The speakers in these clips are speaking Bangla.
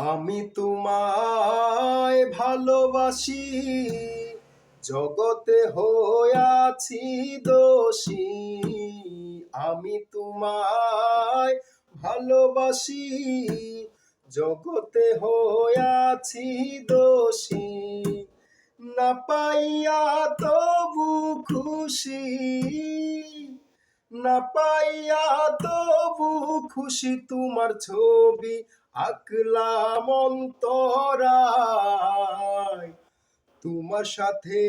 আমি তোমায় ভালোবাসি, জগতে হইয়াছি দোষী। আমি তোমায় ভালোবাসি, জগতে হইয়াছি দোষী। না পাইয়া তবু খুশি, না পাইয়া তবু খুশি। তোমার ছবি আঁকলাম অন্তরায়, তোমার সাথে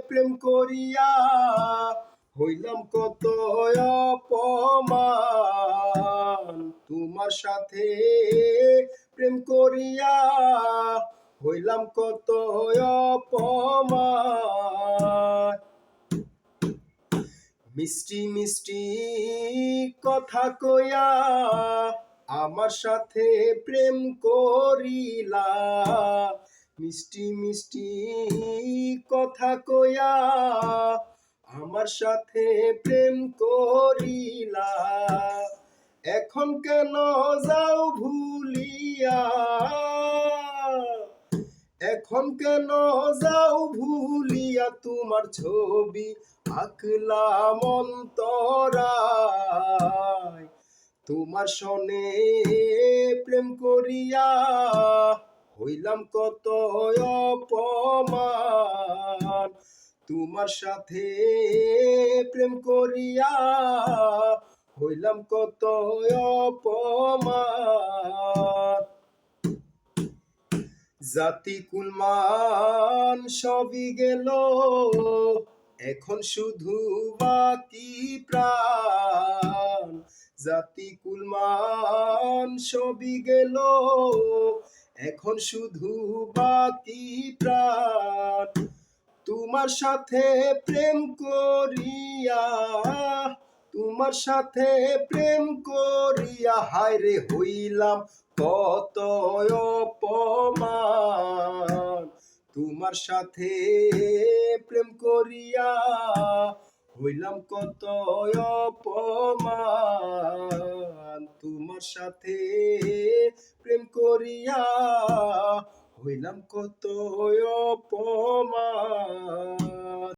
প্রেম করিয়া হইলাম কত অপমান। তোমার সাথে প্রেম করিয়া হইলাম কত অপমান। মিষ্টি মিষ্টি কথা কইয়া আমার সাথে প্রেম করিলা, মিষ্টি মিষ্টি কথা কইয়া আমার সাথে প্রেম করিলা। এখন কেন যাও ভুলিয়া, এখন কেন যাও ভুলিয়া। তোমার ছবি আঁকলাম অন্তরায়, তোমার সনে প্রেম করিয়া হইলাম কত অপমান। তোমার সাথে প্রেম করিয়া হইলাম কত অপমান। জাতি কুলমান সবই গেল, এখন শুধু বাকি প্রাণ। জাতি কুলমান সবই গেল, এখন শুধু বাকি প্রাণ। তোমার সাথে প্রেম করিয়া, তোমার সাথে প্রেম করিয়া হায়রে হইলাম কত অপমান। তোমার সাথে প্রেম করিয়া হইলাম কত অপমান। তোমার সাথে প্রেম করিয়া হইলাম কত অপমান।